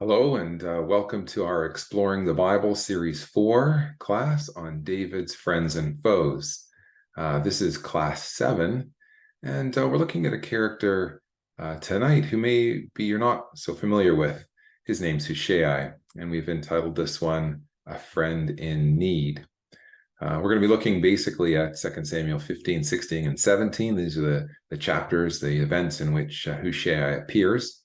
Hello, and welcome to our Exploring the Bible Series 4 class on David's friends and foes. This is class 7, and we're looking at a character tonight who maybe you're not so familiar with. His name's Hushai, and we've entitled this one, A Friend in Need. We're going to be looking basically at 2 Samuel 15, 16, and 17. These are the chapters, the events in which Hushai appears.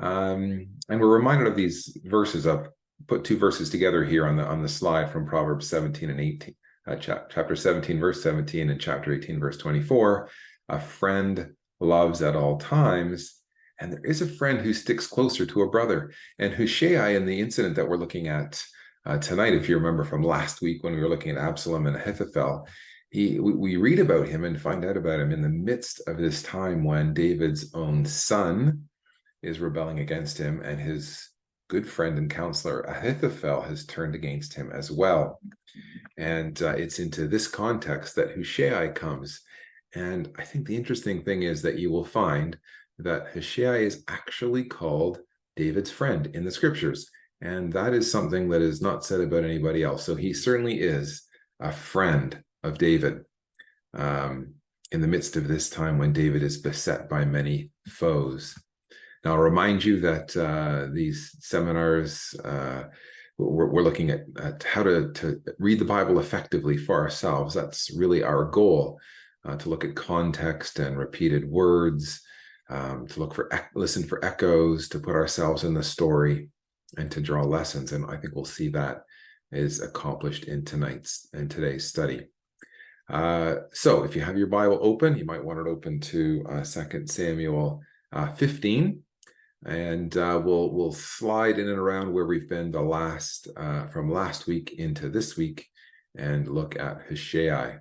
And we're reminded of these verses. I've put two verses together here on the slide from Proverbs 17 and 18, chapter 17, verse 17, and chapter 18, verse 24. A friend loves at all times, and there is a friend who sticks closer to a brother. And Hushai, in the incident that we're looking at tonight, if you remember from last week when we were looking at Absalom and Ahithophel, we read about him and find out about him in the midst of this time when David's own son is rebelling against him, and his good friend and counselor Ahithophel has turned against him as well. And it's into this context that Hushai comes. And I think the interesting thing is that you will find that Hushai is actually called David's friend in the scriptures. And that is something that is not said about anybody else. So he certainly is a friend of David in the midst of this time when David is beset by many foes. Now, I'll remind you that these seminars, we're looking at how to read the Bible effectively for ourselves. That's really our goal, to look at context and repeated words, to listen for echoes, to put ourselves in the story, and to draw lessons. And I think we'll see that is accomplished in today's study. So if you have your Bible open, you might want it open to 2 Samuel 15. And we'll slide in and around where we've been from last week into this week, and look at Hushai,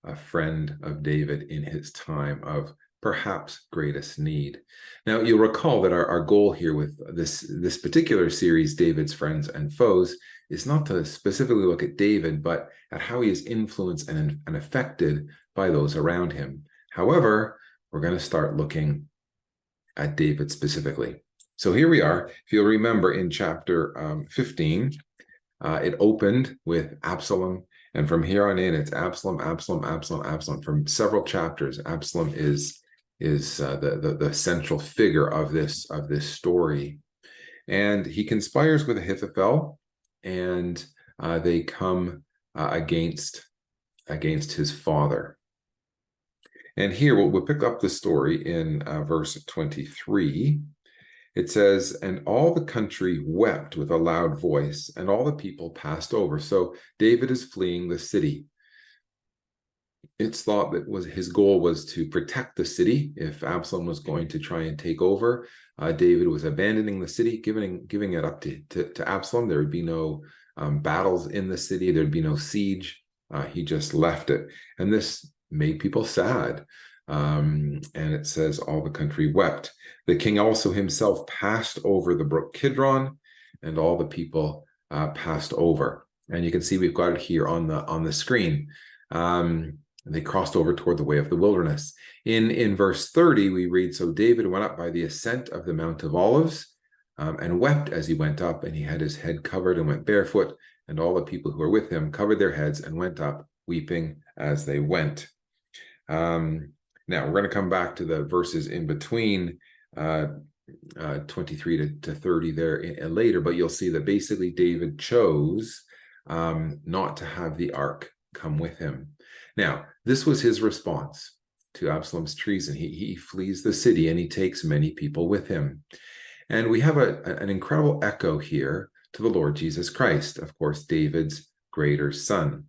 a friend of David in his time of perhaps greatest need. Now, you'll recall that our goal here with this particular series, David's Friends and Foes, is not to specifically look at David, but at how he is influenced and affected by those around him. However, we're going to start looking at David specifically. So here we are. If you'll remember in chapter 15, it opened with Absalom, and from here on in, it's Absalom, Absalom, Absalom, Absalom. From several chapters, Absalom is the central figure of this story, and he conspires with Ahithophel, and they come against his father. And here we'll pick up the story in verse 23. It says, "And all the country wept with a loud voice, and all the people passed over." So David is fleeing the city. It's thought that his goal was to protect the city. If Absalom was going to try and take over, David was abandoning the city, giving it up to Absalom. There would be no battles in the city. There'd be no siege. He just left it. And this made people sad. And it says all the country wept. The king also himself passed over the brook Kidron, and all the people passed over. And you can see we've got it here on the screen. They crossed over toward the way of the wilderness. In verse 30, we read, "So David went up by the ascent of the Mount of Olives, and wept as he went up, and he had his head covered and went barefoot, and all the people who were with him covered their heads and went up, weeping as they went." Now, we're going to come back to the verses in between 23 to 30 there later, but you'll see that basically David chose not to have the ark come with him. Now, this was his response to Absalom's treason. He flees the city, and he takes many people with him. And we have an incredible echo here to the Lord Jesus Christ, of course, David's greater son.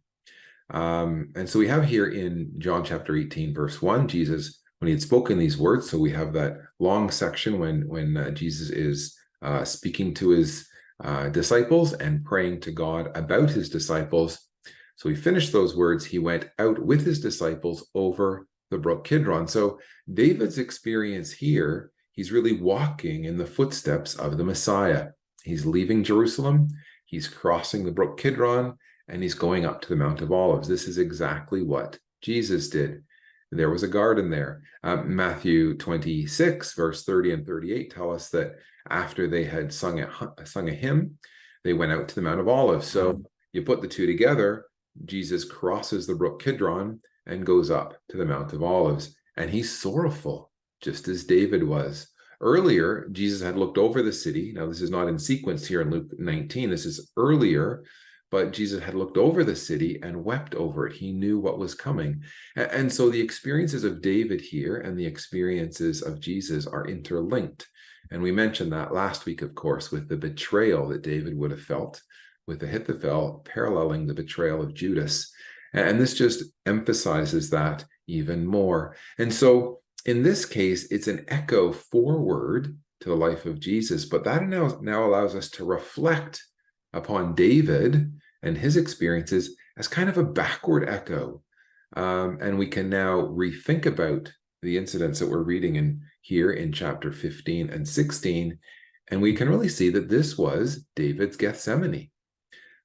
And so we have here in John chapter 18, verse 1, Jesus, when he had spoken these words, so we have that long section when Jesus is speaking to his disciples and praying to God about his disciples. So he finished those words. He went out with his disciples over the brook Kidron. So David's experience here, he's really walking in the footsteps of the Messiah. He's leaving Jerusalem, he's crossing the brook Kidron, and he's going up to the Mount of Olives. This is exactly what Jesus did. there was a garden there. Matthew 26, verse 30 and 38 tell us that after they had sung a hymn, they went out to the Mount of Olives. So you put the two together, Jesus crosses the brook Kidron and goes up to the Mount of Olives. And he's sorrowful, just as David was. Earlier, Jesus had looked over the city. Now, this is not in sequence here in Luke 19. This is earlier, but Jesus had looked over the city and wept over it. He knew what was coming. And so the experiences of David here and the experiences of Jesus are interlinked. And we mentioned that last week, of course, with the betrayal that David would have felt, with Ahithophel paralleling the betrayal of Judas. And this just emphasizes that even more. And so in this case, it's an echo forward to the life of Jesus, but that now allows us to reflect upon David and his experiences as kind of a backward echo. And we can now rethink about the incidents that we're reading in here in chapter 15 and 16, and we can really see that this was David's Gethsemane.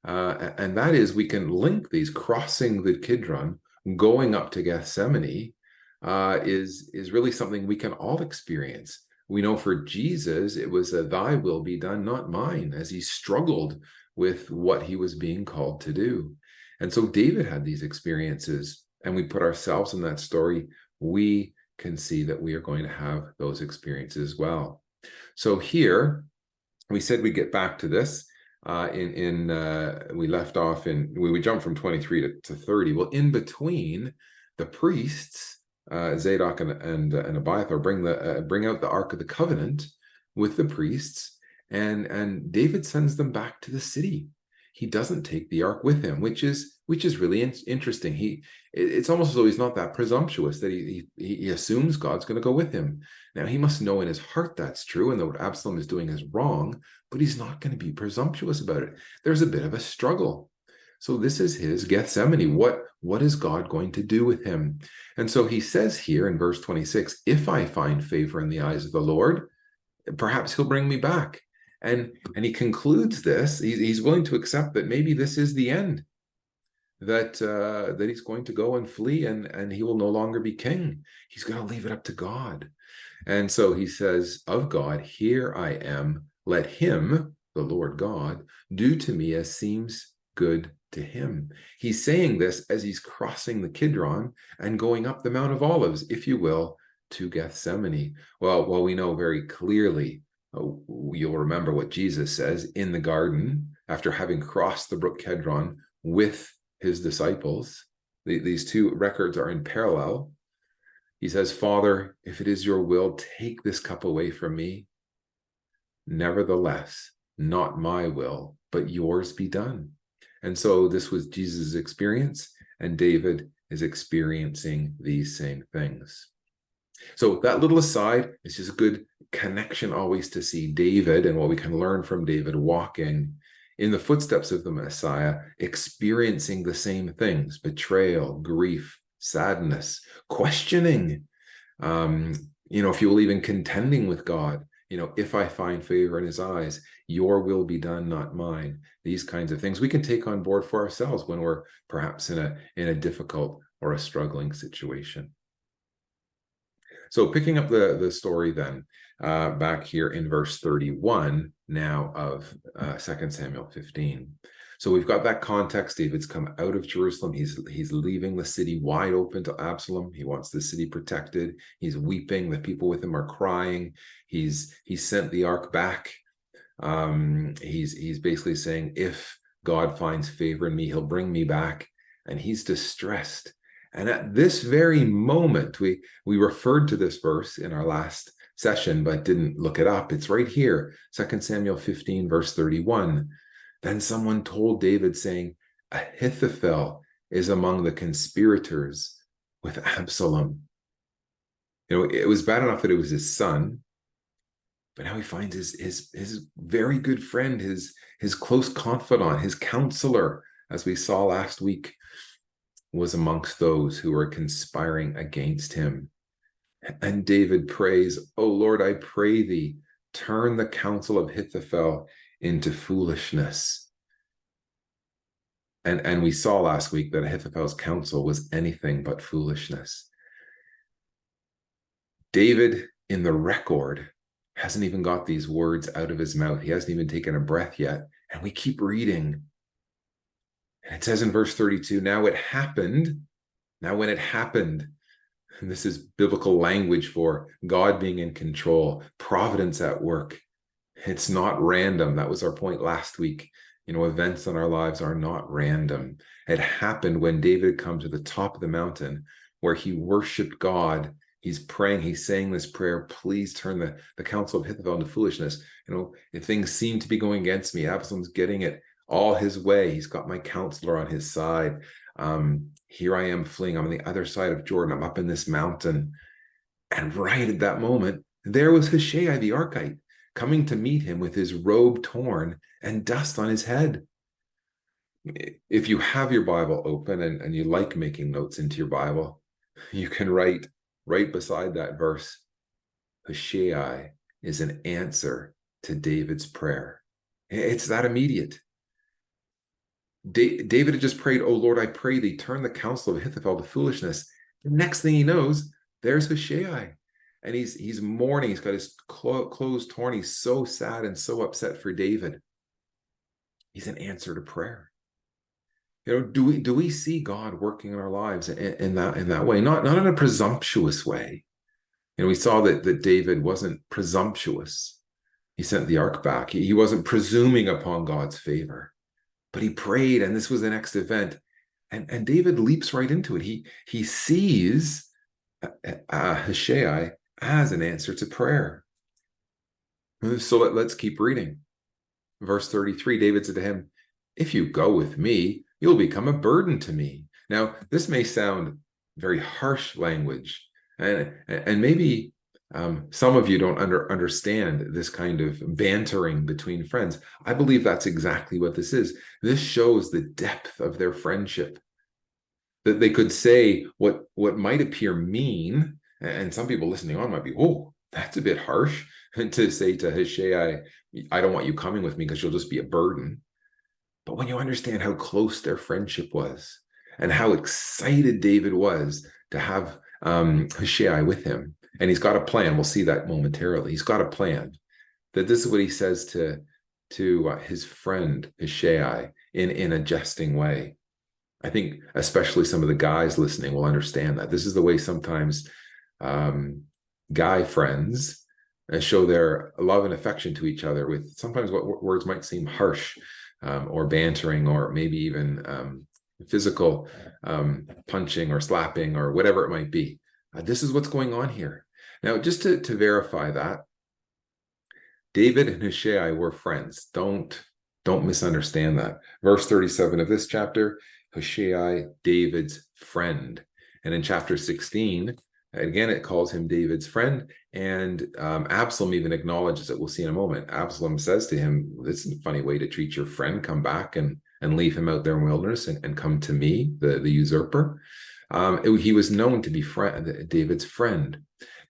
And that is, we can link these, crossing the Kidron, going up to Gethsemane, is really something we can all experience. We know for Jesus, it was a thy will be done, not mine, as he struggled with what he was being called to do. And so David had these experiences, and we put ourselves in that story. We can see that we are going to have those experiences as well. So here, we said we'd get back to this. We left off we would jump from 23 to 30. Well, in between, the priests, Zadok and Abiathar, bring out the Ark of the Covenant with the priests, and David sends them back to the city. He doesn't take the Ark with him, which is really interesting. It's almost as though he's not that presumptuous, that he assumes God's going to go with him. Now, he must know in his heart that's true, and that what Absalom is doing is wrong, but he's not going to be presumptuous about it. There's a bit of a struggle. So this is his Gethsemane. What is God going to do with him? And so he says here in verse 26, if I find favor in the eyes of the Lord, perhaps he'll bring me back. And he concludes this. He's willing to accept that maybe this is the end, that he's going to go and flee, and he will no longer be king. He's going to leave it up to God. And so he says of God, here I am, let him, the Lord God, do to me as seems good to him. He's saying this as he's crossing the Kidron and going up the Mount of Olives, if you will, to Gethsemane. Well, we know very clearly, you'll remember what Jesus says in the garden after having crossed the brook Kidron with his disciples. These two records are in parallel. He says, Father, if it is your will, take this cup away from me. Nevertheless, not my will, but yours be done. And so this was Jesus' experience, and David is experiencing these same things. So that little aside is just a good connection always to see David and what we can learn from David walking in the footsteps of the Messiah, experiencing the same things: betrayal, grief, sadness, questioning, if you will, even contending with God. If I find favor in his eyes, your will be done, not mine. These kinds of things we can take on board for ourselves when we're perhaps in a difficult or a struggling situation. So picking up the story then, back here in verse 31 now of 2 Samuel 15. So we've got that context. David's come out of Jerusalem. He's leaving the city wide open to Absalom. He wants the city protected. He's weeping. The people with him are crying. He's sent the ark back. He's basically saying, if God finds favor in me, he'll bring me back. And he's distressed. And at this very moment, we referred to this verse in our last session, but didn't look it up. It's right here, 2 Samuel 15, verse 31. Then someone told David, saying, Ahithophel is among the conspirators with Absalom. It was bad enough that it was his son, but now he finds his very good friend, his close confidant, his counselor, as we saw last week, was amongst those who were conspiring against him. And David prays, "O Lord, I pray thee, turn the counsel of Ahithophel into foolishness." And we saw last week that Ahithophel's counsel was anything but foolishness. David, in the record, hasn't even got these words out of his mouth. He hasn't even taken a breath yet. And we keep reading. And it says in verse 32, now it happened. Now when it happened, and this is biblical language for God being in control, providence at work. It's not random. That was our point last week. Events in our lives are not random. It happened when David come to the top of the mountain where he worshiped God. He's praying, he's saying this prayer, please turn the counsel of Ahithophel into foolishness. If things seem to be going against me, Absalom's getting it all his way. He's got my counselor on his side. Here I am fleeing. I'm on the other side of Jordan. I'm up in this mountain. And right at that moment, there was Hushai the Archite coming to meet him with his robe torn and dust on his head. If you have your Bible open and you like making notes into your Bible, you can write right beside that verse, Hushai is an answer to David's prayer. It's that immediate. David had just prayed, oh Lord, I pray thee, turn the counsel of Ahithophel to foolishness. The next thing he knows, there's Hushai. And he's mourning. He's got his clothes torn. He's so sad and so upset for David. He's an answer to prayer. Do we see God working in our lives in that way? Not in a presumptuous way. We saw that David wasn't presumptuous. He sent the ark back. He wasn't presuming upon God's favor. But he prayed, and this was the next event. And David leaps right into it. He sees Hushai as an answer to prayer. So let's keep reading. Verse 33, David said to him, if you go with me, you'll become a burden to me. Now, this may sound very harsh language, and maybe some of you don't understand this kind of bantering between friends. I believe that's exactly what this is. This shows the depth of their friendship. That they could say what might appear mean, and some people listening on might be, oh, that's a bit harsh, to say to Hushai, I don't want you coming with me because you'll just be a burden. But when you understand how close their friendship was and how excited David was to have Hushai with him, and he's got a plan. We'll see that momentarily. He's got a plan. That this is what he says to his friend Hushai in a jesting way. I think especially some of the guys listening will understand that. This is the way sometimes guy friends show their love and affection to each other with sometimes what words might seem harsh or bantering or maybe even physical punching or slapping or whatever it might be. This is what's going on here. Now, just to verify that, David and Hushai were friends. Don't misunderstand that. Verse 37 of this chapter, Hushai, David's friend. And in chapter 16, again, it calls him David's friend. And Absalom even acknowledges it. We'll see in a moment. Absalom says to him, this is a funny way to treat your friend. Come back and leave him out there in the wilderness and come to me, the usurper. He was known to be David's friend.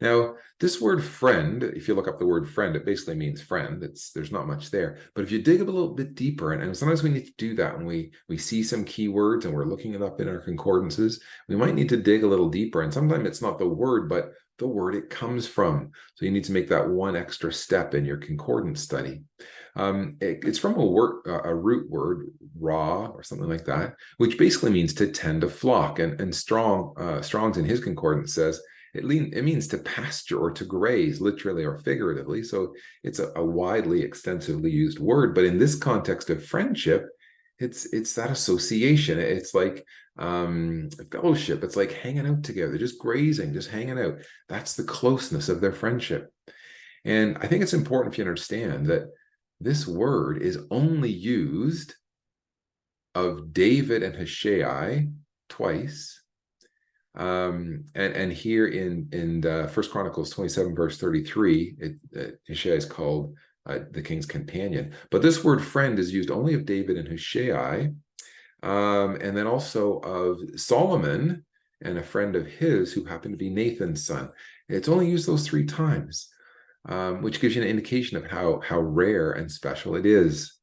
Now, this word friend, if you look up the word friend, it basically means friend. There's not much there. But if you dig a little bit deeper, and sometimes we need to do that when we see some keywords and we're looking it up in our concordances, we might need to dig a little deeper. And sometimes it's not the word, but the word it comes from. So you need to make that one extra step in your concordance study. It's from a root word, raw, or something like that, which basically means to tend a flock. And Strong's in his concordance says, it means to pasture or to graze, literally or figuratively. So it's a widely, extensively used word. But in this context of friendship, it's that association. It's like fellowship. It's like hanging out together, just grazing, just hanging out. That's the closeness of their friendship. And I think it's important if you understand that this word is only used of David and Hushai twice. And here in 1 Chronicles 27 verse 33, Hushai is called the king's companion. But this word friend is used only of David and Hushai, and then also of Solomon and a friend of his who happened to be Nathan's son. It's only used those 3 times, which gives you an indication of how rare and special it is.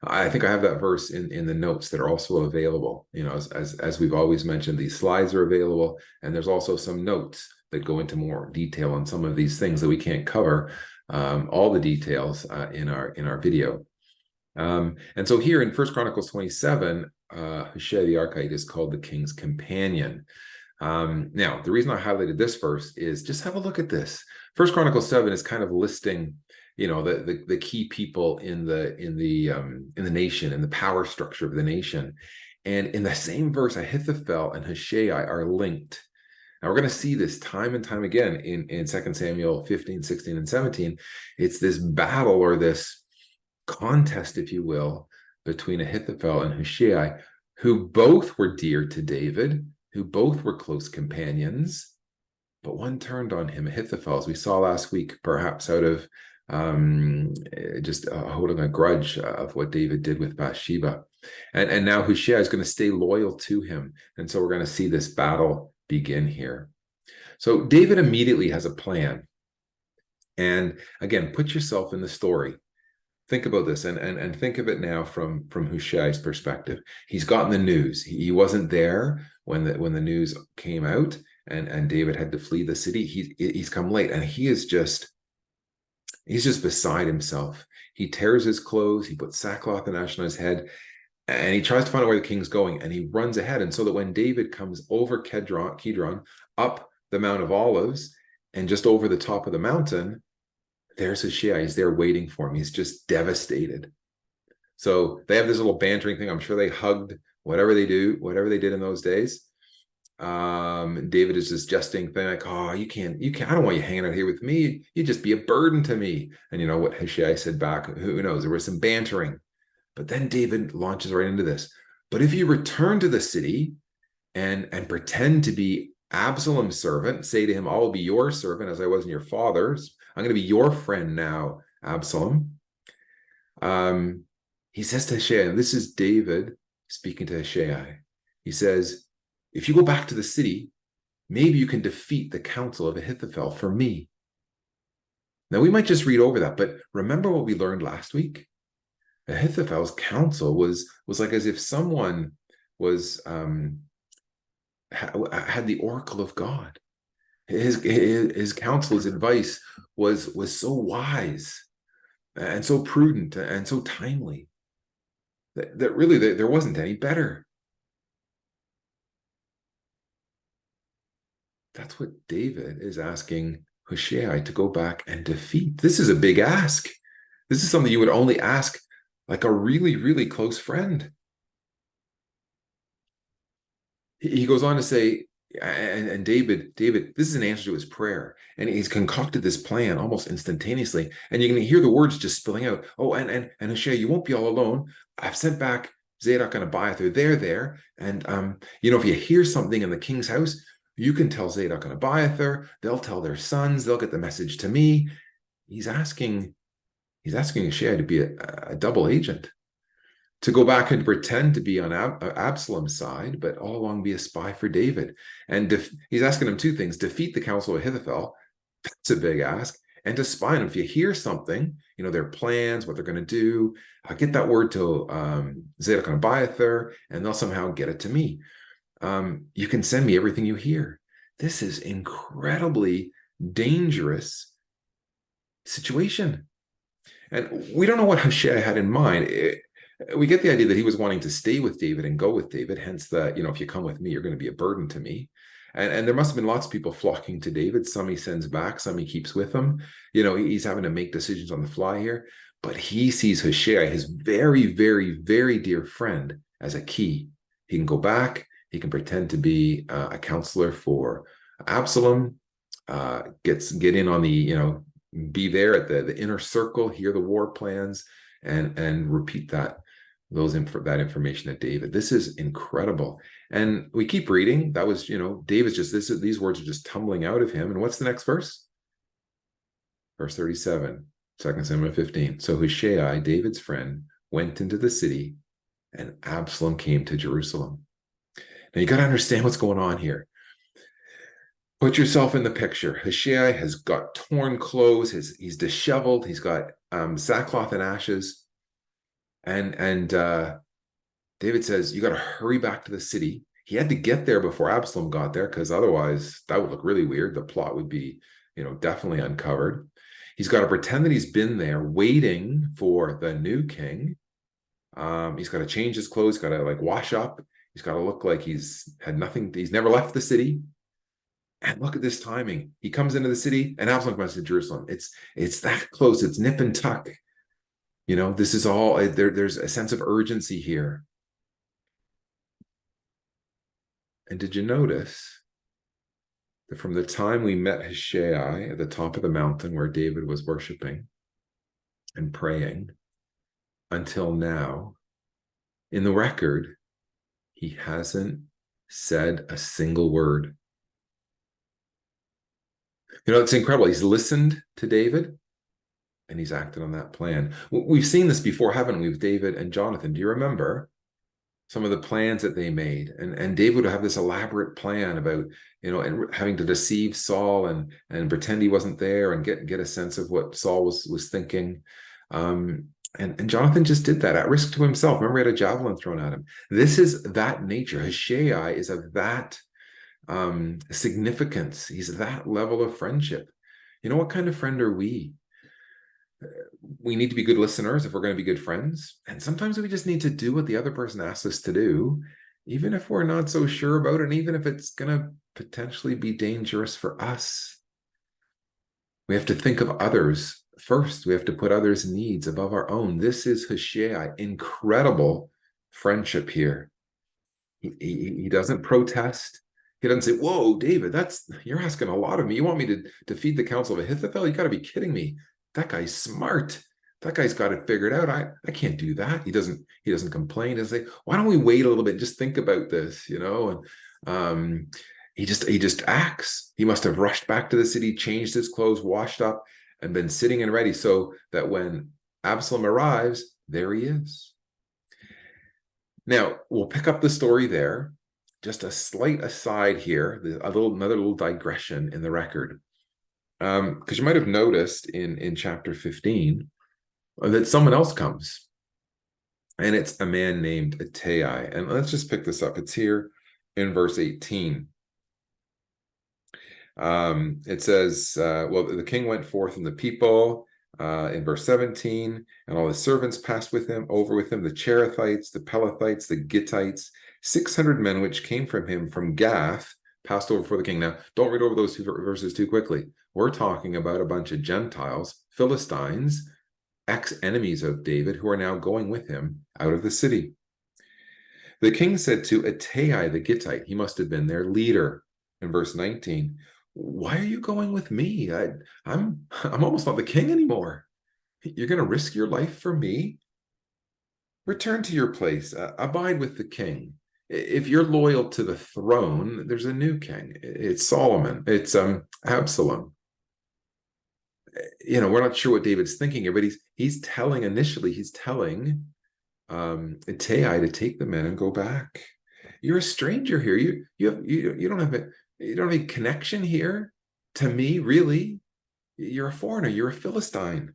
I think I have that verse in the notes that are also available. As we've always mentioned, these slides are available, and there's also some notes that go into more detail on some of these things that we can't cover all the details in our video. And so here in 1 Chronicles 27, Hushai the Archite is called the king's companion. Now, the reason I highlighted this verse is just have a look at this. 1 Chronicles 7 is kind of listing, the key people in the nation, in the power structure of the nation. And in the same verse, Ahithophel and Hushai are linked. Now, we're going to see this time and time again in 2 Samuel 15, 16, and 17. It's this battle, or this contest, if you will, between Ahithophel and Hushai, who both were dear to David, who both were close companions, but one turned on him, Ahithophel, as we saw last week, perhaps out of just holding a grudge of what David did with Bathsheba. And now Hushai is going to stay loyal to him. And so we're going to see this battle begin here. So David immediately has a plan. And again, put yourself in the story. Think about this and think of it now from Hushai's perspective. He's gotten the news. He wasn't there when the news came out and David had to flee the city. He's come late, and he's just beside himself. He tears his clothes, he puts sackcloth and ash on his head, and he tries to find out where the king's going, and he runs ahead. And so that when David comes over Kidron, up the Mount of Olives, and just over the top of the mountain, there's Hushai. He's there waiting for him. He's just devastated. So they have this little bantering thing. I'm sure they hugged, whatever they did in those days. David is just jesting thing like, oh, you can't, I don't want you hanging out here with me. You'd just be a burden to me. And you know what Hushai said back, who knows? There was some bantering. But then David launches right into this. But if you return to the city and pretend to be Absalom's servant, say to him, I will be your servant as I was in your father's. I'm going to be your friend now, Absalom. He says to Hushai, and this is David speaking to Hushai. He says, if you go back to the city, maybe you can defeat the counsel of Ahithophel for me. Now, we might just read over that, but remember what we learned last week? Ahithophel's counsel was like as if someone was had the oracle of God. His counsel, his advice was so wise and so prudent and so timely that really there wasn't any better. That's what David is asking Hushai to go back and defeat. This is a big ask. This is something you would only ask like a really, really close friend. He goes on to say, and David, this is an answer to his prayer. And he's concocted this plan almost instantaneously. And you can hear the words just spilling out. Oh, and Hushai, you won't be all alone. I've sent back Zadok and Abiathar. They're there. And, if you hear something in the king's house, you can tell Zadok and Abiathar. They'll tell their sons. They'll get the message to me. He's asking Hushai to be a double agent, to go back and pretend to be on Absalom's side, but all along be a spy for David. And he's asking him two things: defeat the counsel of Ahithophel, that's a big ask, and to spy on him. If you hear something, their plans, what they're going to do, get that word to Zadok and Abiathar, and they'll somehow get it to me. You can send me everything you hear. This is incredibly dangerous situation. And we don't know what Hushai had in mind. We get the idea that he was wanting to stay with David and go with David, hence the, if you come with me, you're going to be a burden to me. And there must have been lots of people flocking to David. Some he sends back, some he keeps with him. He's having to make decisions on the fly here. But he sees Hushai, his very, very, very dear friend, as a key. He can go back. He can pretend to be a counselor for Absalom, get in on the, be there at the inner circle, hear the war plans, and repeat that information to David. This is incredible. And we keep reading. That was, David's just these words are just tumbling out of him. And what's the next verse? Verse 37, 2 Samuel 15. So Hushai, David's friend, went into the city, and Absalom came to Jerusalem. Now you got to understand what's going on here. Put yourself in the picture. Hushai has got torn clothes. He's disheveled. He's got sackcloth and ashes. And David says, you got to hurry back to the city. He had to get there before Absalom got there, because otherwise that would look really weird. The plot would be, definitely uncovered. He's got to pretend that he's been there waiting for the new king. He's got to change his clothes, got to like wash up. He's got to look like he's had nothing. He's never left the city. And look at this timing. He comes into the city and Absalom comes to Jerusalem. It's that close. It's nip and tuck. This is all there's a sense of urgency here. And did you notice that from the time we met Hushai at the top of the mountain where David was worshiping and praying until now, in the record, he hasn't said a single word. It's incredible. He's listened to David and he's acted on that plan. We've seen this before, haven't we, with David and Jonathan? Do you remember some of the plans that they made? And David would have this elaborate plan about, and having to deceive Saul and pretend he wasn't there and get a sense of what Saul was thinking. And Jonathan just did that at risk to himself. Remember, he had a javelin thrown at him. This is that nature. Hushai is of that significance. He's that level of friendship. What kind of friend are we? We need to be good listeners if we're going to be good friends. And sometimes we just need to do what the other person asks us to do, even if we're not so sure about it, and even if it's going to potentially be dangerous for us. We have to think of others first. We have to put others' needs above our own. This is Hushai. Incredible friendship here. He doesn't protest. He doesn't say, "Whoa, David, you're asking a lot of me. You want me to feed the counsel of Ahithophel? You got to be kidding me. That guy's smart. That guy's got it figured out. I can't do that." He doesn't complain. He doesn't say, "Why don't we wait a little bit? Just think about this," And he just acts. He must have rushed back to the city, changed his clothes, washed up, and been sitting and ready so that when Absalom arrives, there he is. Now, we'll pick up the story there. Just a slight aside here, another little digression in the record. Because you might have noticed in chapter 15 that someone else comes, and it's a man named Ittai. And let's just pick this up. It's here in verse 18. It says, the king went forth and the people, in verse 17, and all his servants passed over with him, the Cherethites, the Pelethites, the Gittites, 600 men which came from him from Gath, passed over for the king. Now, don't read over those two verses too quickly. We're talking about a bunch of Gentiles, Philistines, ex-enemies of David, who are now going with him out of the city. The king said to Ittai the Gittite, he must have been their leader, in verse 19, "Why are you going with me? I'm almost not the king anymore. You're going to risk your life for me? Return to your place. Abide with the king. If you're loyal to the throne, there's a new king. It's Solomon. It's Absalom." We're not sure what David's thinking here, but he's telling Ittai to take the men and go back. You're a stranger here. You don't have any connection here to me, really. You're a foreigner. You're a Philistine.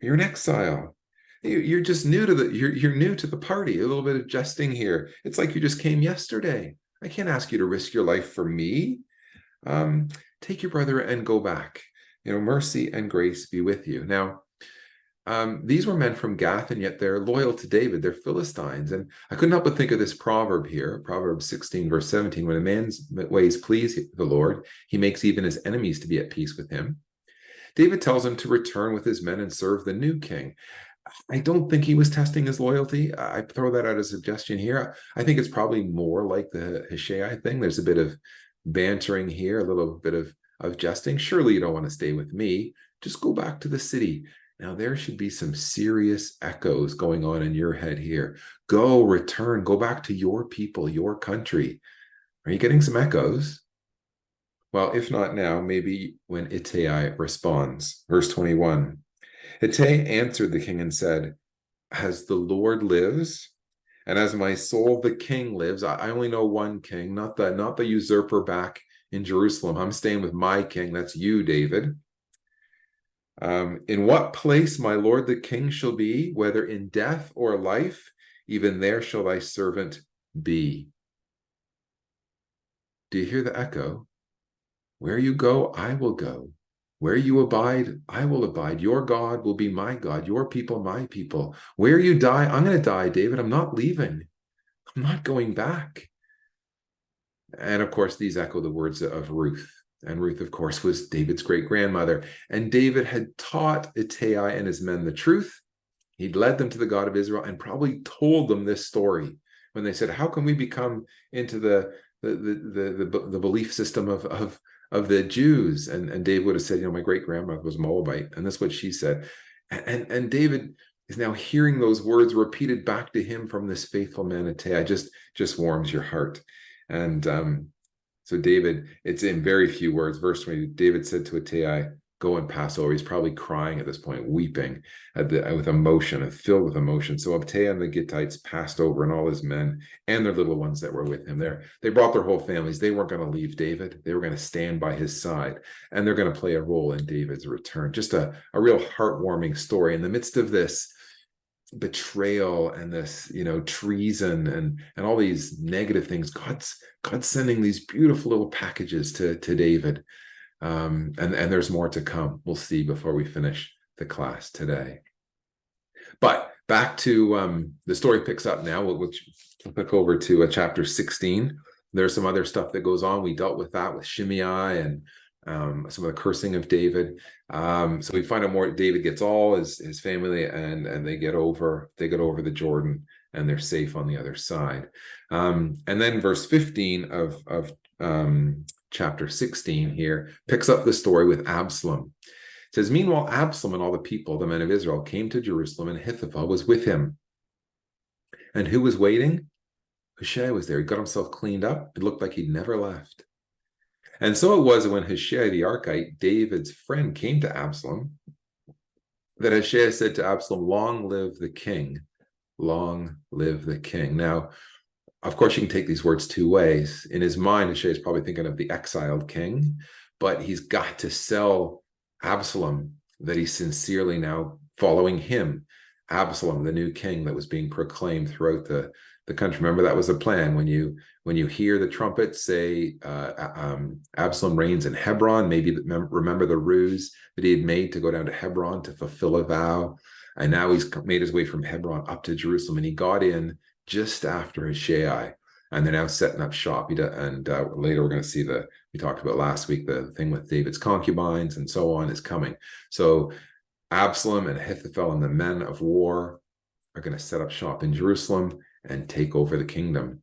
You're an exile. You're just new to you're new to the party. A little bit of jesting here. It's like you just came yesterday. I can't ask you to risk your life for me. Take your brother and go back. Mercy and grace be with you. Now, these were men from Gath, and yet they're loyal to David. They're Philistines. And I couldn't help but think of this proverb here, Proverbs 16, verse 17, when a man's ways please the Lord, he makes even his enemies to be at peace with him. David tells him to return with his men and serve the new king. I don't think he was testing his loyalty. I throw that out as a suggestion here. I think it's probably more like the Hushai thing. There's a bit of bantering here, a little bit of jesting. Surely you don't want to stay with me. Just go back to the city. Now, there should be some serious echoes going on in your head here. Return, go back to your people, your country. Are you getting some echoes? Well, if not now, maybe when Ittai responds. Verse 21. Ittai answered the king and said, "As the Lord lives, and as my soul the king lives," I only know one king, not the usurper back in Jerusalem. I'm staying with my king. That's you, David. "In what place my lord the king shall be, whether in death or life, even there shall thy servant be." Do you hear the echo? Where you go, I will go. Where you abide, I will abide. Your God will be my God. Your people, my people. Where you die, I'm going to die, David. I'm not leaving. I'm not going back. And of course, these echo the words of Ruth. And Ruth, of course, was David's great-grandmother. And David had taught Ittai and his men the truth. He'd led them to the God of Israel and probably told them this story when they said, how can we become into the belief system of the Jews? And David would have said, my great-grandmother was Moabite. And that's what she said. And David is now hearing those words repeated back to him from this faithful man, Ittai. Just warms your heart. And so David, it's in very few words. Verse 20, David said to Ittai, go and pass over. He's probably crying at this point, weeping with emotion and filled with emotion. So Ittai and the Gittites passed over, and all his men and their little ones that were with him there. They brought their whole families. They weren't going to leave David. They were going to stand by his side, and they're going to play a role in David's return. Just a real heartwarming story in the midst of this betrayal and this treason and all these negative things. God's sending these beautiful little packages to David, and there's more to come. We'll see before we finish the class today. But back to the story picks up now. We'll click over to chapter 16. There's some other stuff that goes on. We dealt with that with Shimei and some of the cursing of David. So we find out more. David gets all his family, and they get over the Jordan, and they're safe on the other side. And then verse 15 of chapter 16 here picks up the story with Absalom. It says, meanwhile, Absalom and all the people, the men of Israel, came to Jerusalem, and Ahithophel was with him. And who was waiting? Hushai was there. He got himself cleaned up. It looked like he'd never left. And so it was when Hushai the Archite, David's friend, came to Absalom, that Hushai said to Absalom, long live the king, long live the king. Now, of course, you can take these words two ways. In his mind, Hushai is probably thinking of the exiled king, but he's got to sell Absalom that he's sincerely now following him. Absalom, the new king that was being proclaimed throughout the country. Remember, that was the plan. When you hear the trumpet say Absalom reigns in Hebron, maybe remember the ruse that he had made to go down to Hebron to fulfill a vow. And now he's made his way from Hebron up to Jerusalem, and he got in just after Hushai, and they're now setting up shop. And later we're going to see we talked about last week, the thing with David's concubines and so on is coming. So Absalom and Ahithophel and the men of war are going to set up shop in Jerusalem and take over the kingdom.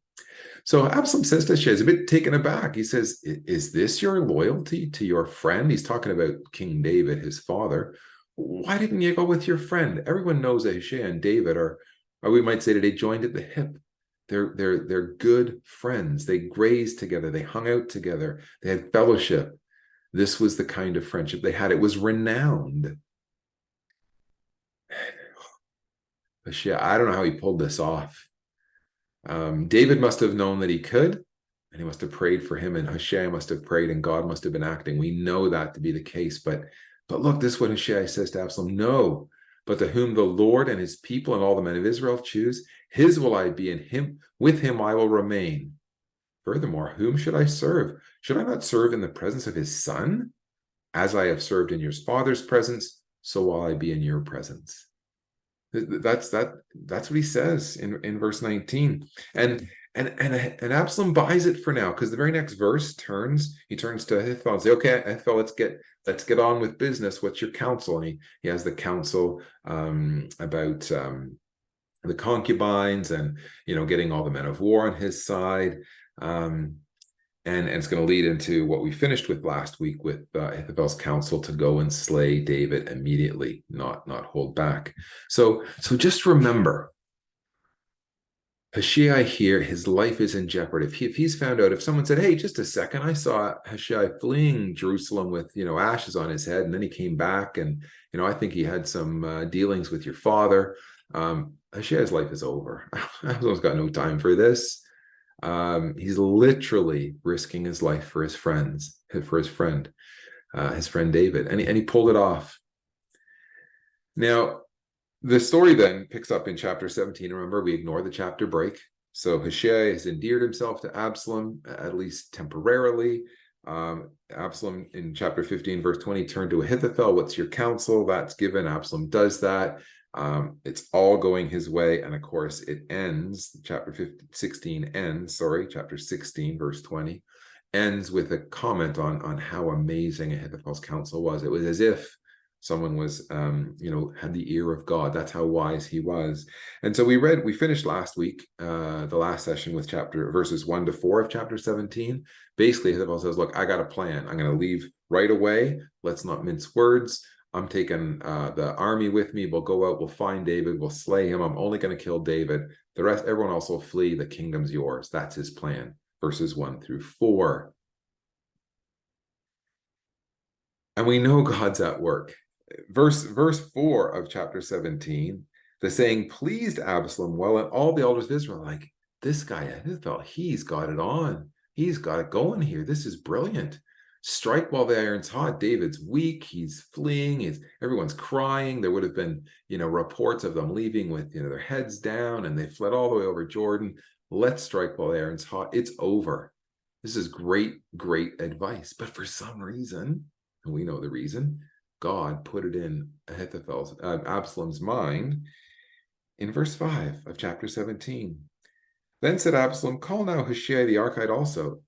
So Absalom says to Hushai, he's a bit taken aback. He says, is this your loyalty to your friend? He's talking about King David, his father. Why didn't you go with your friend? Everyone knows that Hushai and David are we might say today, joined at the hip. They're good friends. They grazed together. They hung out together. They had fellowship. This was the kind of friendship they had. It was renowned. Hushai, I don't know how he pulled this off. David must have known that he could, and he must have prayed for him, and Hushai must have prayed, and God must have been acting. We know that to be the case, but look, this is what Hushai says to Absalom. No, but to whom the Lord and his people and all the men of Israel choose, his will I be, and with him I will remain. Furthermore, whom should I serve? Should I not serve in the presence of his son? As I have served in your father's presence, so will I be in your presence. That's what he says in verse 19. And Absalom buys it for now, because the very next verse he turns to Ahithophel and says, okay, Ahithophel, let's get on with business. What's your counsel? And he has the counsel about the concubines and getting all the men of war on his side. And it's going to lead into what we finished with last week with Ahithophel's counsel to go and slay David immediately, not hold back. So just remember, Hushai here, his life is in jeopardy. If he's found out, if someone said, hey, just a second, I saw Hushai fleeing Jerusalem with ashes on his head, and then he came back, and I think he had some dealings with your father. Hushai's life is over. Absalom's got no time for this. He's literally risking his life for his friend David, and he pulled it off. Now, the story then picks up in chapter 17. Remember, we ignored the chapter break. So Hushai has endeared himself to Absalom, at least temporarily. Absalom in chapter 15, verse 20, turned to Ahithophel. What's your counsel? That's given. Absalom does that. It's all going his way. And of course, it ends, chapter 16 ends, chapter 16, verse 20, ends with a comment on how amazing Ahithophel's counsel was. It was as if someone was, had the ear of God. That's how wise he was. And so we finished last week, the last session with verses 1 to 4 of chapter 17. Basically, Ahithophel says, look, I got a plan. I'm going to leave right away. Let's not mince words. I'm taking the army with me. We'll go out. We'll find David. We'll slay him. I'm only going to kill David. The rest, everyone else will flee. The kingdom's yours. That's his plan. Verses 1 through 4. And we know God's at work. Verse 4 of chapter 17, the saying pleased Absalom well, and all the elders of Israel are like, this guy Ahithophel, he's got it on. He's got it going here. This is brilliant. Strike while the iron's hot. David's weak. He's fleeing. Everyone's crying. There would have been, reports of them leaving with, their heads down, and they fled all the way over Jordan. Let's strike while the iron's hot. It's over. This is great, great advice. But for some reason, and we know the reason, God put it in Absalom's mind in verse 5 of chapter 17. Then said Absalom, call now Hushai the Archite also.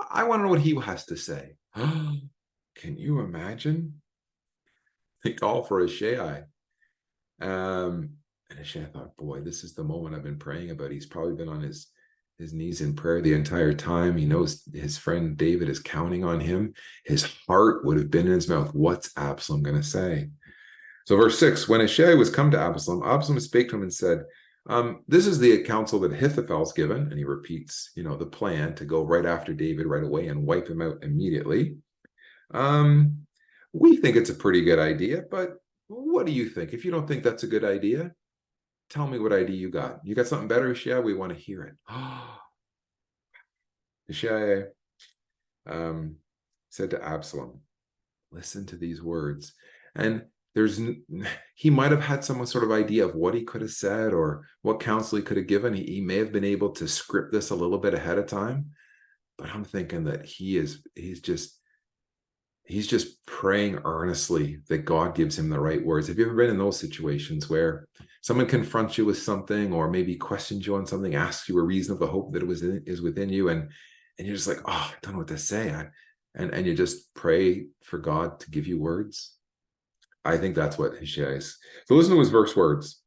I want to know what he has to say. Can you imagine? They call for Hushai. And Hushai thought, boy, this is the moment I've been praying about. He's probably been on his knees in prayer the entire time. He knows his friend David is counting on him. His heart would have been in his mouth. What's Absalom going to say? So verse 6, when Hushai was come to Absalom, Absalom spake to him and said, this is the counsel that Ahithophel's given. And he repeats, the plan to go right after David right away and wipe him out immediately. We think it's a pretty good idea, but what do you think? If you don't think that's a good idea, tell me what idea you got. You got something better, Hushai? We want to hear it. Hushai said to Absalom, listen to these words. And he might have had some sort of idea of what he could have said or what counsel he could have given. He may have been able to script this a little bit ahead of time, but I'm thinking that he's just praying earnestly that God gives him the right words. Have you ever been in those situations where someone confronts you with something or maybe questions you on something, asks you a reason of the hope that is within you, and you're just like, oh, I don't know what to say. And you just pray for God to give you words? I think that's what Hushai is. So listen to his verse words.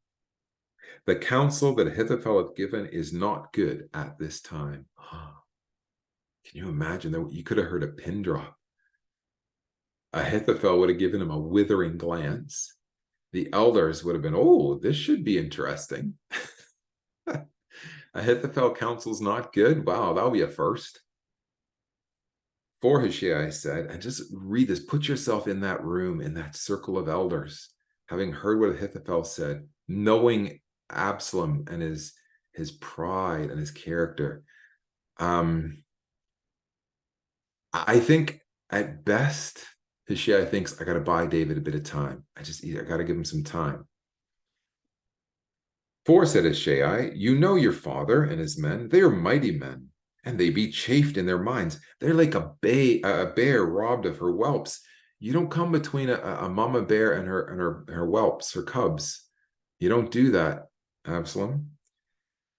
The counsel that Ahithophel hath given is not good at this time. Can you imagine that? You could have heard a pin drop. Ahithophel would have given him a withering glance. The elders would have been, oh, this should be interesting. Ahithophel counsel's not good. Wow, that'll be a first. For Hushai said, and just read this, put yourself in that room, in that circle of elders, having heard what Ahithophel said, knowing Absalom and his pride and his character. I think at best, Hushai thinks, I got to buy David a bit of time. I got to give him some time. For, said Hushai, you know your father and his men, they are mighty men, and they be chafed in their minds. They're like a bear robbed of her whelps. You don't come between a mama bear and her whelps, her cubs. You don't do that, Absalom.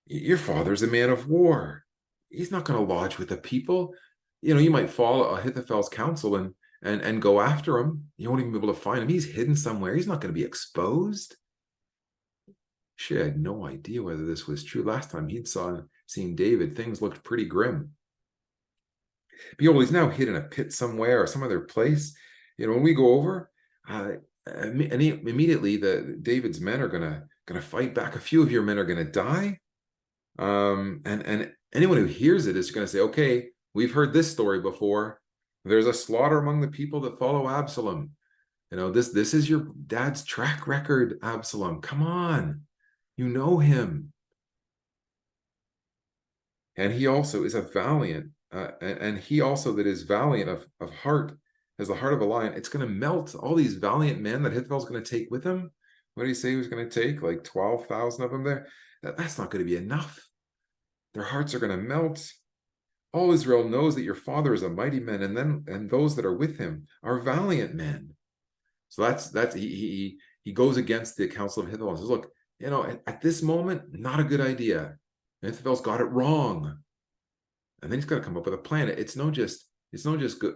Your father's a man of war. He's not going to lodge with the people. You might follow Ahithophel's counsel and go after him. You won't even be able to find him. He's hidden somewhere. He's not going to be exposed. She had no idea whether this was true. Last time he'd seen David, things looked pretty grim. Behold, he's now hid in a pit somewhere or some other place. When we go over, immediately David's men are gonna fight back. A few of your men are gonna die. And anyone who hears it is gonna say, okay, we've heard this story before. There's a slaughter among the people that follow Absalom. This is your dad's track record, Absalom. Come on. You know him. And he also is a valiant, and he also that is valiant of heart, has the heart of a lion. It's going to melt all these valiant men that Ahithophel's going to take with him. What did he say he was going to take? Like 12,000 of them there? That's not going to be enough. their hearts are going to melt. All Israel knows that your father is a mighty man, and those that are with him are valiant men. So he goes against the counsel of Ahithophel and says, look, at this moment, not a good idea. Ahithophel's got it wrong. And then he's got to come up with a plan. It's not just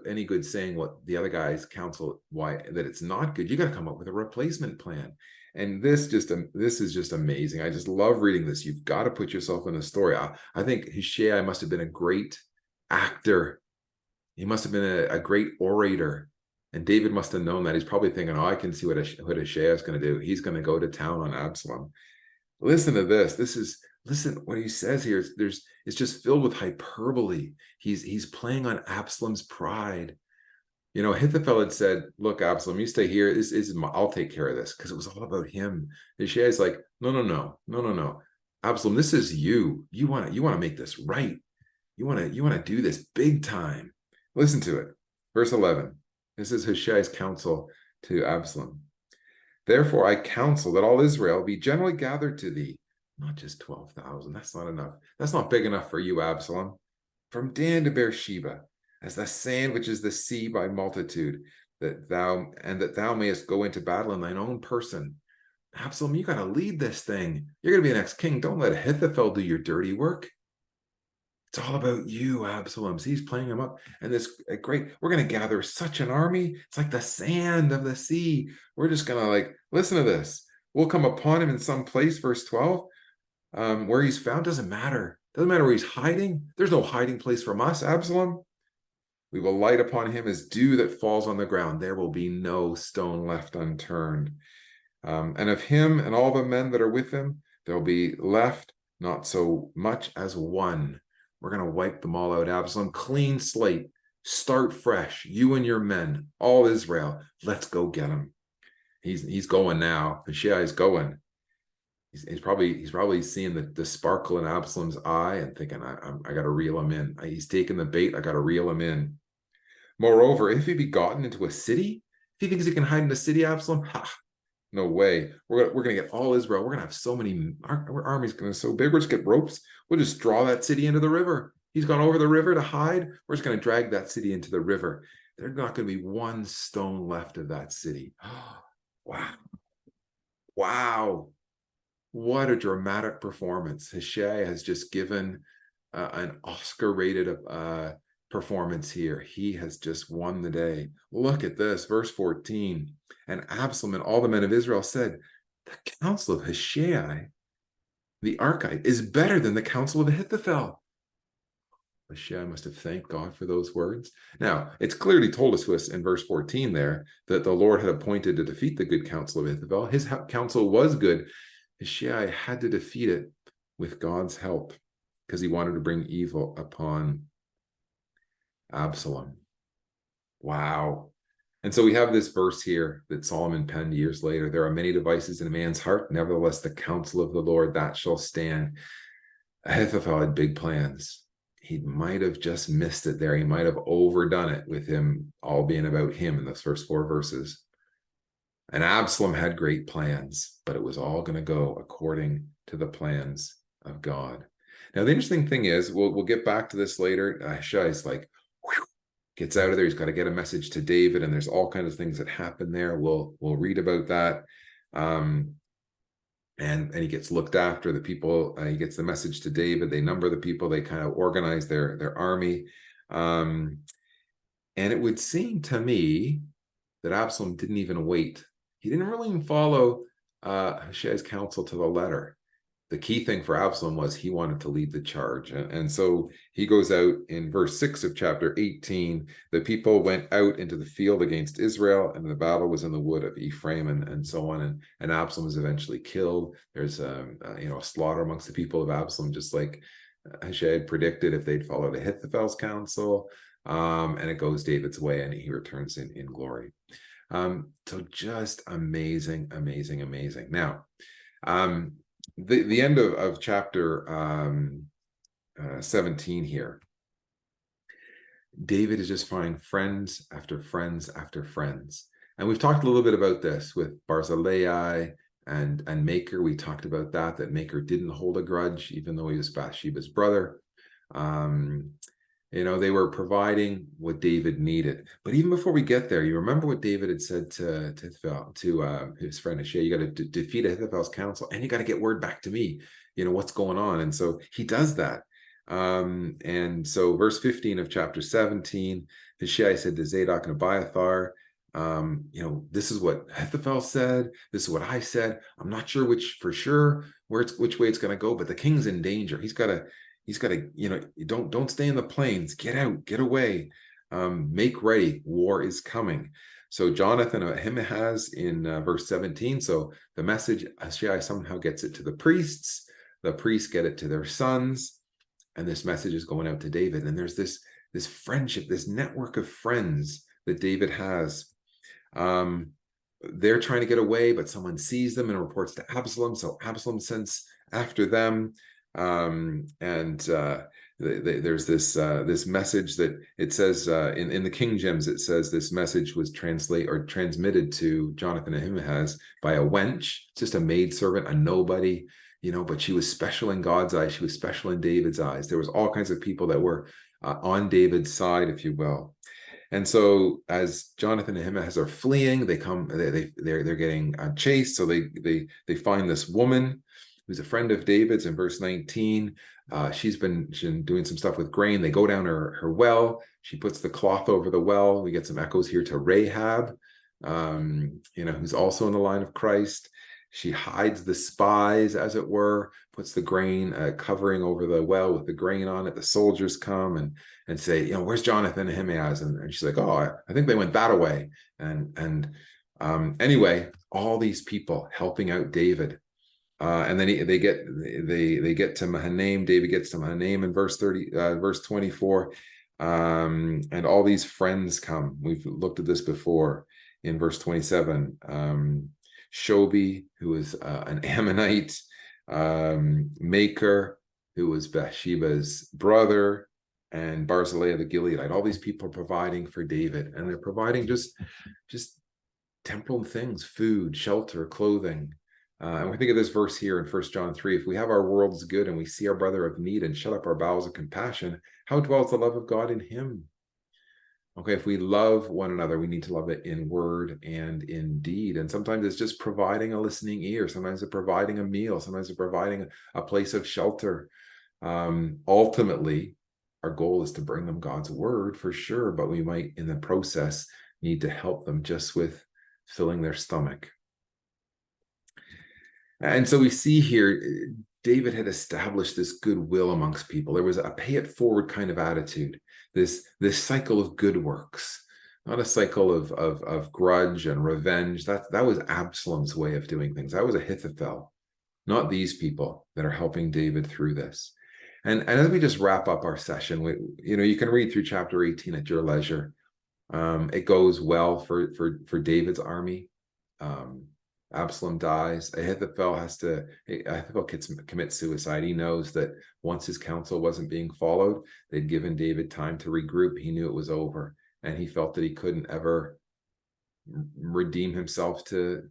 any good saying what the other guys counsel why that it's not good. You got to come up with a replacement plan. And this is just amazing. I just love reading this. You've got to put yourself in the story. I think Hushai must have been a great actor. He must have been a great orator. And David must have known that. He's probably thinking, I can see what Hushai is going to do. He's going to go to town on Absalom. Listen to this. Listen what he says here. It's just filled with hyperbole. He's playing on Absalom's pride. Ahithophel had said, look, Absalom, you stay here. I'll take care of this, because it was all about him. Hushai is like, no. Absalom, this is you. You want to make this right. You want to do this big time. Listen to it. Verse 11. This is Hushai's counsel to Absalom. Therefore, I counsel that all Israel be generally gathered to thee. Not just 12,000. That's not enough. That's not big enough for you, Absalom. From Dan to Beersheba, as the sand which is the sea by multitude, that thou mayest go into battle in thine own person. Absalom, you got to lead this thing. You're going to be an ex-king. Don't let Ahithophel do your dirty work. It's all about you, Absalom. See, he's playing him up. And this great, we're going to gather such an army. It's like the sand of the sea. We're just going to listen to this. We'll come upon him in some place, verse 12. Where he's found doesn't matter. Doesn't matter where he's hiding. There's no hiding place from us, Absalom. We will light upon him as dew that falls on the ground. There will be no stone left unturned. And of him and all the men that are with him, there will be left not so much as one. We're going to wipe them all out, Absalom. Clean slate. Start fresh. You and your men, all Israel. Let's go get him. He's going now. Hushai is going. He's probably seeing the sparkle in Absalom's eye and thinking, I got to reel him in. He's taking the bait. I got to reel him in. Moreover, if he be gotten into a city, if he thinks he can hide in a city, Absalom, no way. We're going to get all Israel. We're going to have so many. Our army's going to be so big. We'll just get ropes. We'll just draw that city into the river. He's gone over the river to hide. We're just going to drag that city into the river. There's not going to be one stone left of that city. Wow. What a dramatic performance. Hushai has just given an Oscar-rated performance here. He has just won the day. Look at this, verse 14. And Absalom and all the men of Israel said, the counsel of Hushai the Archite is better than the counsel of Ahithophel. Hushai must have thanked God for those words. Now, it's clearly told us to us in verse 14 there that the Lord had appointed to defeat the good counsel of Ahithophel. His counsel was good. Hushai had to defeat it with God's help because he wanted to bring evil upon Absalom. Wow. And so we have this verse here that Solomon penned years later. There are many devices in a man's heart. Nevertheless, the counsel of the Lord, that shall stand. Ahithophel had big plans. He might have just missed it there. He might have overdone it with him all being about him in those first 4 verses. And Absalom had great plans, but it was all going to go according to the plans of God. Now, the interesting thing is, we'll get back to this later. Hushai's like, whew, gets out of there. He's got to get a message to David, and there's all kinds of things that happen there. We'll read about that. And he gets looked after. The people, he gets the message to David. They number the people. They kind of organize their army. And it would seem to me that Absalom didn't even wait. He didn't really even follow Hushai's counsel to the letter. The key thing for Absalom was he wanted to lead the charge. And so he goes out in verse 6 of chapter 18. The people went out into the field against Israel, and the battle was in the wood of Ephraim, and so on. And Absalom is eventually killed. There's a slaughter amongst the people of Absalom, just like Hushai had predicted if they'd followed Ahithophel's counsel. And it goes David's way, and he returns in glory. So just amazing. Now, the end of chapter 17 here, David is just finding friends after friends after friends. And we've talked a little bit about this with Barzillai and Maker. We talked about that Maker didn't hold a grudge, even though he was Bathsheba's brother. They were providing what David needed. But even before we get there, you remember what David had said to his friend Hushai: you got to defeat Ahithophel's counsel, and you got to get word back to me. What's going on? And so he does that. And so verse 15 of chapter 17, Hushai said to Zadok and Abiathar, this is what Ahithophel said. This is what I said. I'm not sure which way it's going to go, but the king's in danger. He's got to, don't stay in the plains. Get out, get away, make ready. War is coming. So Jonathan and Ahimaaz in verse 17. So the message, Hushai somehow gets it to the priests. The priests get it to their sons. And this message is going out to David. And there's this friendship, this network of friends that David has. They're trying to get away, but someone sees them and reports to Absalom. So Absalom sends after them. There's this message that it says in the King James, it says this message was transmitted to Jonathan and Ahimaaz by a wench, just a maidservant, a nobody, but she was special in God's eyes. She was special in David's eyes. There was all kinds of people that were on David's side, if you will. And so as Jonathan and Ahimaaz are fleeing, they're getting chased. So they find this woman who's a friend of David's in verse 19. She's been doing some stuff with grain. They go down her well. She puts the cloth over the well. We get some echoes here to Rahab, who's also in the line of Christ. She hides the spies, as it were, puts the grain covering over the well with the grain on it. The soldiers come and say, where's Jonathan and Ahimaaz? And she's like, oh, I think they went that way. And anyway, all these people helping out David. And then they get to Mahanaim. David gets to Mahanaim in verse 24. And all these friends come. We've looked at this before in verse 27. Shobi, who was an Ammonite, Maker, who was Bathsheba's brother, and Barzillai the Gileadite. All these people are providing for David, and they're providing just temporal things: food, shelter, clothing. And we think of this verse here in 1 John 3. If we have our worlds good and we see our brother of need and shut up our bowels of compassion, how dwells the love of God in him? Okay, if we love one another, we need to love it in word and in deed. And sometimes it's just providing a listening ear. Sometimes it's providing a meal. Sometimes it's providing a place of shelter. Ultimately, our goal is to bring them God's word for sure, but we might in the process need to help them just with filling their stomach. And so we see here, David had established this goodwill amongst people. There was a pay it forward kind of attitude, this cycle of good works, not a cycle of grudge and revenge. That was Absalom's way of doing things. That was Ahithophel, not these people that are helping David through this. And as we just wrap up our session, you can read through chapter 18 at your leisure. It goes well for David's army. Absalom dies. Ahithophel commits suicide. He knows that once his counsel wasn't being followed, they'd given David time to regroup. He knew it was over, and he felt that he couldn't ever redeem himself to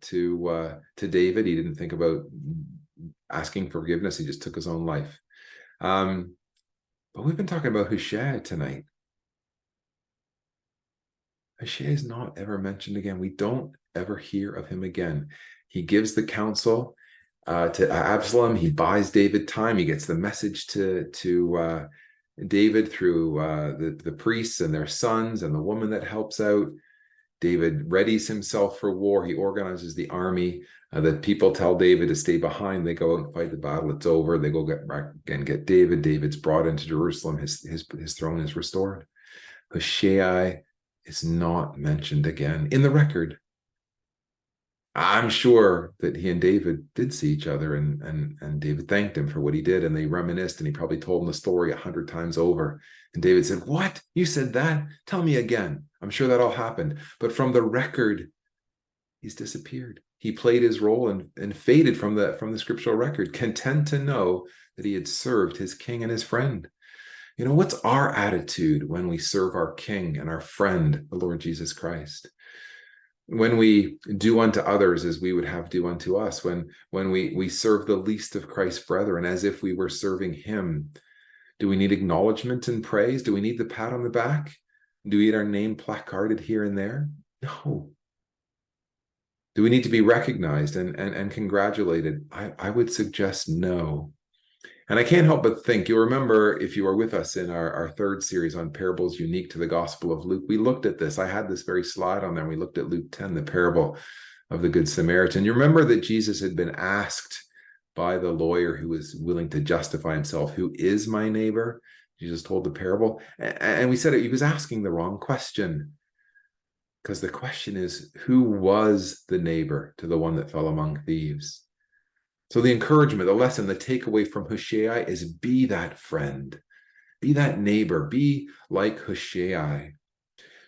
David. He didn't think about asking forgiveness. He just took his own life. But we've been talking about Hushai tonight. Hushai is not ever mentioned again. We don't ever hear of him again. He gives the counsel to Absalom. He buys David time. He gets the message to David through the priests and their sons and the woman that helps out. David readies himself for war. He organizes the army. The people tell David to stay behind. They go out and fight the battle. It's over. They go get David. David's brought into Jerusalem. His throne is restored. Hushai is not mentioned again in the record. I'm sure that he and David did see each other, and David thanked him for what he did, and they reminisced, and he probably told him the story 100 times over. And David said, "What? You said that? Tell me again." I'm sure that all happened. But from the record, he's disappeared. He played his role and faded from the scriptural record, content to know that he had served his king and his friend. What's our attitude when we serve our king and our friend, the Lord Jesus Christ? when we do unto others as we would have do unto us, when we serve the least of Christ's brethren as if we were serving him, do we need acknowledgement and praise? Do we need the pat on the back? Do we need our name placarded here and there? No. Do we need to be recognized and congratulated? I would suggest no. And I can't help but think, you'll remember if you were with us in our third series on parables unique to the Gospel of Luke, we looked at this. I had this very slide on there. We looked at Luke 10, the parable of the Good Samaritan. You remember that Jesus had been asked by the lawyer who was willing to justify himself, who is my neighbor? Jesus told the parable. And we said he was asking the wrong question. Because the question is, who was the neighbor to the one that fell among thieves? So the encouragement, the lesson, the takeaway from Hushai is be that friend, be that neighbor, be like Hushai.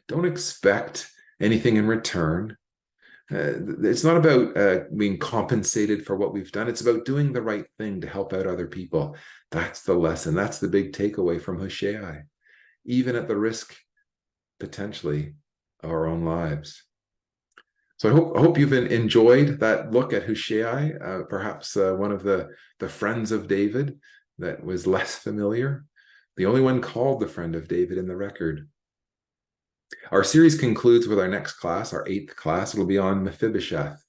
Don't expect anything in return. It's not about being compensated for what we've done. It's about doing the right thing to help out other people. That's the lesson. That's the big takeaway from Hushai, even at the risk, potentially, of our own lives. So I hope you've enjoyed that look at Hushai, perhaps one of the friends of David that was less familiar, the only one called the friend of David in the record. Our series concludes with our next class, our 8th class. It'll be on Mephibosheth.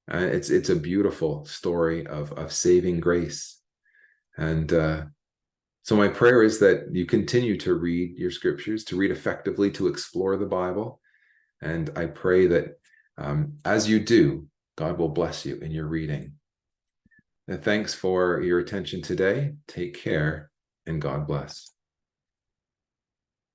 It's a beautiful story of saving grace. And so my prayer is that you continue to read your scriptures, to read effectively, to explore the Bible. And I pray that as you do, God will bless you in your reading. And thanks for your attention today. Take care, and God bless.